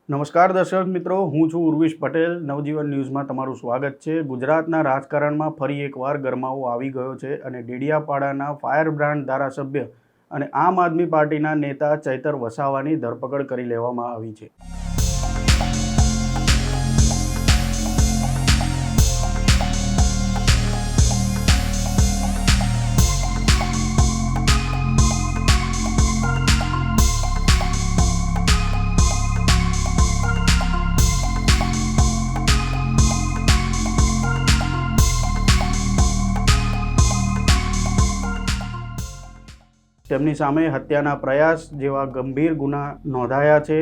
નમસ્કાર દર્શક મિત્રો, હું છું ઉર્વિશ પટેલ. નવજીવન ન્યૂઝમાં તમારું સ્વાગત છે. ગુજરાતના રાજકારણમાં ફરી એકવાર ગરમાવો આવી ગયો છે અને ડેડિયાપાડાના ફાયર બ્રાન્ડ ધારાસભ્ય અને આમ આદમી પાર્ટીના નેતા ચૈતર વસાવાની ધરપકડ કરી લેવામાં આવી છે. તેમની સામે હત્યાના પ્રયાસ જેવા ગંભીર ગુના નોંધાયા છે.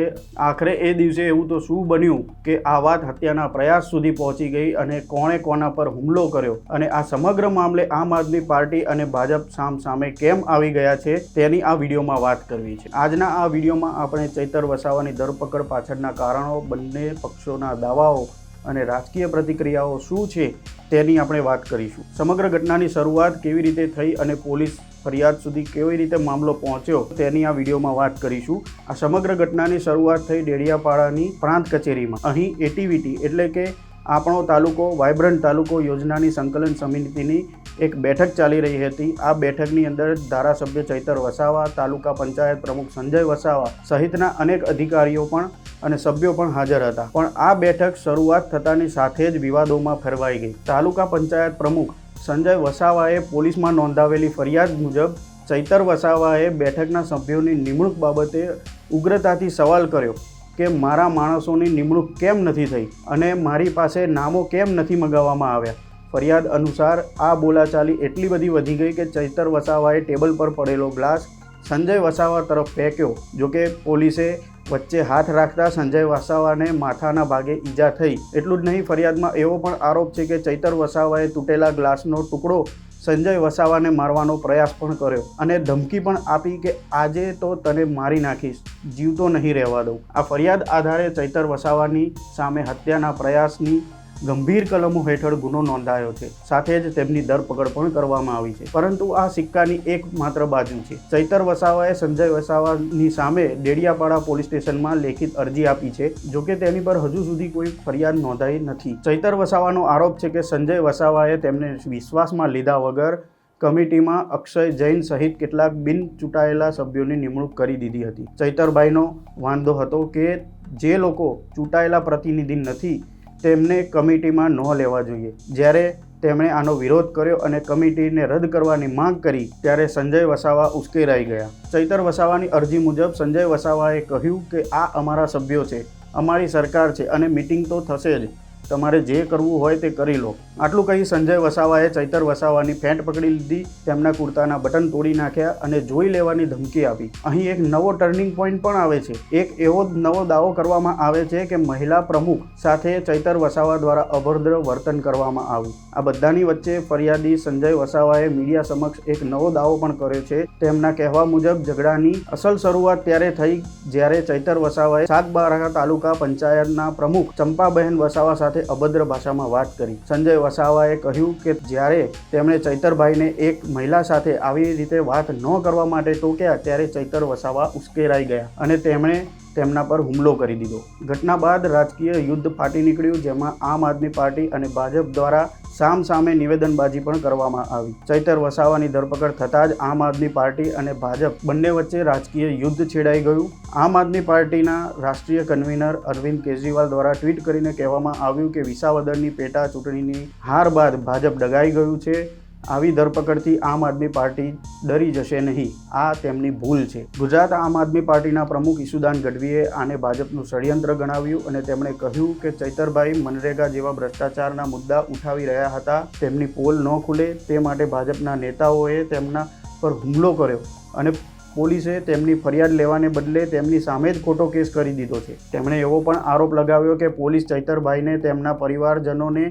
આખરે એ દિવસે એવું તો શું બન્યું કે આ વાત હત્યાના પ્રયાસ સુધી પહોંચી ગઈ અને કોણે કોના પર હુમલો કર્યો અને આ સમગ્ર મામલે આમ આદમી પાર્ટી અને ભાજપ સામે કેમ આવી ગયા છે તેની આ વિડીયોમાં વાત કરવી છે. આજના આ વિડીયોમાં આપણે ચૈતર વસાવાની ધરપકડ પાછળના કારણો, બંને પક્ષોના દાવાઓ અને રાજકીય પ્રતિક્રિયાઓ શું છે તેની આપણે વાત કરીશું. સમગ્ર ઘટનાની શરૂઆત કેવી રીતે થઈ અને પોલીસ ફરિયાદ સુધી કેવી રીતે મામલો પહોંચ્યો તેની આ વિડીયોમાં વાત કરીશું. આ સમગ્ર ઘટનાની શરૂઆત થઈ ડેડિયાપાડાની પ્રાંત કચેરીમાં. અહીં એટીવીટી એટલે કે આપણો તાલુકો વાઇબ્રન્ટ તાલુકો યોજનાની સંકલન સમિતિની એક બેઠક ચાલી રહી હતી. આ બેઠકની અંદર ધારાસભ્ય ચૈતર વસાવા, તાલુકા પંચાયત પ્રમુખ સંજય વસાવા સહિતના અનેક અધિકારીઓ પણ અને સભ્યો પણ હાજર હતા. પણ આ બેઠક શરૂઆત થતાની સાથે જ વિવાદોમાં ફેરવાઈ ગઈ. તાલુકા પંચાયત પ્રમુખ સંજય વસાવાએ પોલીસમાં નોંધાવેલી ફરિયાદ મુજબ ચૈતર વસાવાએ બેઠકના સભ્યોની નિમણૂક બાબતે ઉગ્રતાથી સવાલ કર્યો કે મારા માણસોની નિમણૂક કેમ નથી થઈ અને મારી પાસે નામો કેમ નથી મંગાવવામાં આવ્યા. ફરિયાદ અનુસાર આ બોલાચાલી એટલી બધી વધી ગઈ કે ચૈતર વસાવાએ ટેબલ પર પડેલો ગ્લાસ સંજય વસાવા તરફ ફેંક્યો. જોકે પોલીસે વચ્ચે હાથ રાખતા સંજય વસાવાને માથાના ભાગે ઈજા થઈ. એટલું જ નહીં, ફરિયાદમાં એવો પણ આરોપ છે કે ચૈતર વસાવાએ તૂટેલા ગ્લાસનો ટુકડો સંજય વસાવાને મારવાનો પ્રયાસ પણ કર્યો અને ધમકી પણ આપી કે આજે તો તને મારી નાખીશ, જીવતો નહીં રહેવા દઉં. આ ફરિયાદ આધારે ચૈતર વસાવાની સામે હત્યાના પ્રયાસની ગંભીર કલમો હેઠળ ગુનો નોંધાયો છે. સાથે જ તેમની ધરપકડ પણ કરવામાં આવી છે. પરંતુ આ સિક્કાની એક માત્ર બાજુ છે. ચૈતર વસાવાએ સંજય વસાવાની સામે ડેડિયાપાડા પોલીસ સ્ટેશનમાં લેખિત અરજી આપી છે. જોકે તેની પર હજુ સુધી કોઈ ફરિયાદ નોંધાઈ નથી. ચૈતર વસાવાનો આરોપ છે કે સંજય વસાવાએ તેમને વિશ્વાસમાં લીધા વગર કમિટીમાં અક્ષય જૈન સહિત કેટલાક બિન ચૂંટાયેલા સભ્યોની નિમણૂક કરી દીધી હતી. ચૈતરભાઈનો વાંધો હતો કે જે લોકો ચૂંટાયેલા પ્રતિનિધિ નથી તેમને કમિટીમાં ન લેવા જોઈએ. જ્યારે તેમણે આનો વિરોધ કર્યો અને કમિટીને રદ કરવાની માંગ કરી ત્યારે સંજય વસાવા ઉશ્કેરાઈ ગયા. ચૈતર વસાવાની અરજી મુજબ સંજય વસાવાએ કહ્યું કે આ અમારા સભ્યો છે, અમારી સરકાર છે અને મિટિંગ તો થશે જ, તમારે જે કરવું હોય તે કરી લો. આટલું કહી સંજય વસાવાએ ચૈતર વસાવાની ફેંટ પકડી લીધી, તેમના કુર્તાના બટન તોડી નાખ્યા અને જોઈ લેવાની ધમકી આપી. અહીં એક નવો ટર્નિંગ પોઈન્ટ પણ આવે છે. એક એવો નવો દાવો કરવામાં આવે છે કે મહિલા પ્રમુખ સાથે ચૈતર વસાવા દ્વારા અભદ્ર વર્તન કરવામાં આવ્યું. આ બધાની વચ્ચે ફરિયાદી સંજય વસાવાએ મીડિયા સમક્ષ એક નવો દાવો પણ કર્યો છે. તેમના કહેવા મુજબ ઝઘડાની અસલ શરૂઆત ત્યારે થઈ જ્યારે ચૈતર વસાવાએ સાગબારા તાલુકા પંચાયતના પ્રમુખ ચંપાબહેન વસાવા સાથે અભદ્ર ભાષામાં વાત કરી. સંજય વસાવાએ કહ્યું કે જ્યારે તેમણે ચૈતરભાઈને એક મહિલા સાથે આવી રીતે વાત ન કરવા માટે ટોક્યા ત્યારે ચૈતર વસાવા ઉશ્કેરાઈ ગયા અને તેમણે તેમના પર હુમલો કરી દીધો. ઘટના બાદ રાજકીય યુદ્ધ ફાટી નીકળ્યું, જેમાં આમ આદમી પાર્ટી અને ભાજપ દ્વારા સામે નિવેદનબાજી પણ કરવામાં આવી. ચૈતર વસાવાની ધરપકડ થતાં જ આમ આદમી પાર્ટી અને ભાજપ બંને વચ્ચે રાજકીય યુદ્ધ છેડાઈ ગયું. આમ આદમી પાર્ટીના રાષ્ટ્રીય કન્વીનર અરવિંદ કેજરીવાલ દ્વારા ટ્વીટ કરીને કહેવામાં આવ્યું કે વિસાવદરની પેટા ચૂંટણીની હાર બાદ ભાજપ ડગાઈ ગયું છે. આવી ધરપકડથી આમ આદમી પાર્ટી ડરી જશે નહીં, આ તેમની ભૂલ છે. ગુજરાત આમ આદમી પાર્ટીના પ્રમુખ ઈસુદાન ગઢવીએ આને ભાજપનું ષડયંત્ર ગણાવ્યું અને તેમણે કહ્યું કે ચૈતરભાઈ મનરેગા જેવા ભ્રષ્ટાચારના મુદ્દા ઉઠાવી રહ્યા હતા, તેમની પોલ ન ખુલે તે માટે ભાજપના નેતાઓએ તેમના પર હુમલો કર્યો અને પોલીસે તેમની ફરિયાદ લેવાને બદલે તેમની સામે જ ખોટો કેસ કરી દીધો છે. તેમણે એવો પણ આરોપ લગાવ્યો કે પોલીસ ચૈતરભાઈને તેમના પરિવારજનોને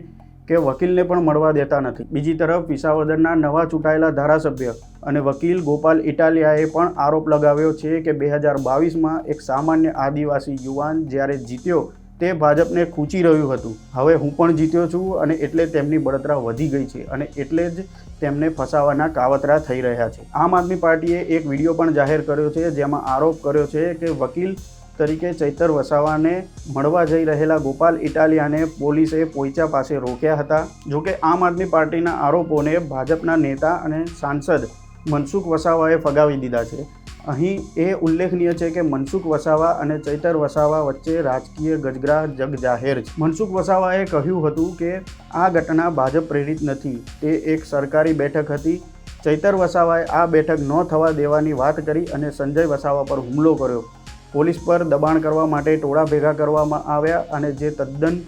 કે વકીલને પણ મળવા દેતા નથી. બીજી તરફ વિસાવદરના નવા ચૂંટાયેલા ધારાસભ્ય અને વકીલ ગોપાલ ઇટાલિયાએ પણ આરોપ લગાવ્યો છે કે 2022માં એક સામાન્ય આદિવાસી યુવાન જ્યારે જીત્યો તે ભાજપને ખૂંચી રહ્યું હતું. હવે હું પણ જીત્યો છું અને એટલે તેમની બળતરા વધી ગઈ છે અને એટલે જ તેમને ફસાવાના કાવતરા થઈ રહ્યા છે. આમ આદમી પાર્ટીએ એક વિડીયો પણ જાહેર કર્યો છે જેમાં આરોપ કર્યો છે કે વકીલ તરીકે ચૈતર વસાવાને મળવા જઈ રહેલા ગોપાલ ઇટાલિયાને પોલીસે પોઈચા પાસે રોક્યા હતા. જોકે આમ આદમી પાર્ટીના આરોપોને ભાજપના નેતા અને સાંસદ મનસુખ વસાવાએ ફગાવી દીધા છે. અહીં એ ઉલ્લેખનીય છે કે મનસુખ વસાવા અને ચૈતર વસાવા વચ્ચે રાજકીય ગજગરાહ જગ જાહેર છે. મનસુખ વસાવાએ કહ્યું હતું કે આ ઘટના ભાજપ પ્રેરિત નથી, તે એક સરકારી બેઠક હતી. ચૈતર વસાવાએ આ બેઠક ન થવા દેવાની વાત કરી અને સંજય વસાવા પર હુમલો કર્યો. પોલીસ પર દબાણ કરવા માટે ટોળા ભેગા કરવામાં આવ્યા અને જે તદ્દન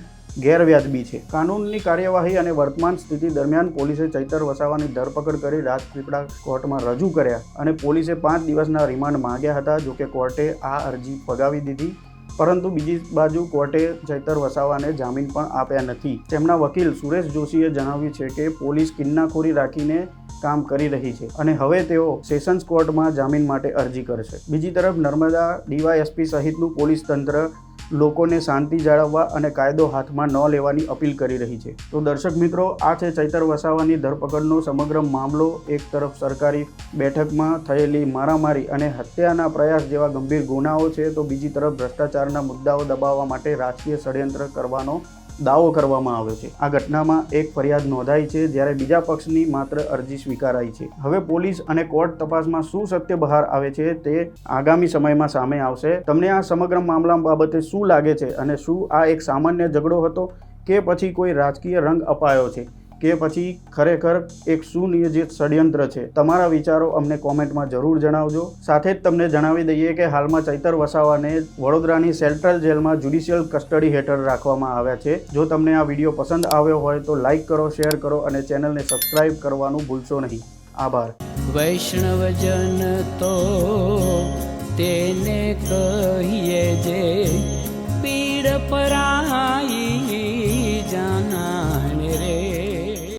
ગેરવ્યાજબી છે. કાનૂનની કાર્યવાહી અને વર્તમાન સ્થિતિ દરમિયાન પોલીસે ચૈતર વસાવાની ધરપકડ કરી રાજપીપળા કોર્ટમાં રજૂ કર્યા અને પોલીસે 5 દિવસના રિમાન્ડ માંગ્યા હતા. જોકે કોર્ટે આ અરજી ફગાવી દીધી, પરંતુ બીજી બાજુ કોર્ટે ચૈતર વસાવાને જામીન પણ આપ્યા નથી. તેમના વકીલ સુરેશ જોશીએ જણાવ્યું છે કે પોલીસ કિન્નાખોરી રાખીને કામ કરી રહી છે અને હવે તેઓ સેશન્સ કોર્ટમાં જામીન માટે અરજી કરશે. બીજી તરફ નર્મદા ડીવાયએસપી સહિતનું પોલીસ તંત્ર લોકોને શાંતિ જાળવવા અને કાયદો હાથમાં ન લેવાની અપીલ કરી રહી છે. તો દર્શક મિત્રો, આ છે ચૈતર વસાવાની ધરપકડનો સમગ્ર મામલો. એક તરફ સરકારી બેઠકમાં થયેલી મારામારી અને હત્યાના પ્રયાસ જેવા ગંભીર ગુનાઓ છે, તો બીજી તરફ ભ્રષ્ટાચારના મુદ્દાઓ દબાવવા માટે રાજકીય ષડયંત્ર કરવાનો દાવો કરવામાં આવ્યો છે. આ ઘટનામાં એક ફરિયાદ નોંધાઈ છે, જ્યારે બીજા પક્ષની માત્ર અરજી સ્વીકારાઈ છે. હવે પોલીસ અને કોર્ટ તપાસમાં શું સત્ય બહાર આવે છે તે આગામી સમયમાં સામે આવશે. તમને આ સમગ્ર મામલા બાબતે શું લાગે છે અને શું આ એક સામાન્ય ઝઘડો હતો કે પછી કોઈ રાજકીય રંગ અપાયો છે કે પછી ખરેખર એક સુનિયોજિત ષડયંત્ર છે? તમારા વિચારો અમને કોમેન્ટમાં જરૂર જણાવજો. સાથે જ તમને જણાવી દઈએ કે હાલમાં ચૈતર વસાવાને વડોદરાની સેન્ટ્રલ જેલમાં જ્યુડિશિયલ કસ્ટડી હેઠળ રાખવામાં આવ્યા છે. જો તમને આ વિડીયો પસંદ આવ્યો હોય તો લાઇક કરો, શેર કરો અને ચેનલને સબસ્ક્રાઇબ કરવાનું ભૂલશો નહીં. આભાર. વૈષ્ણવજન તો તેને કહીએ જે પીડ પરાઈ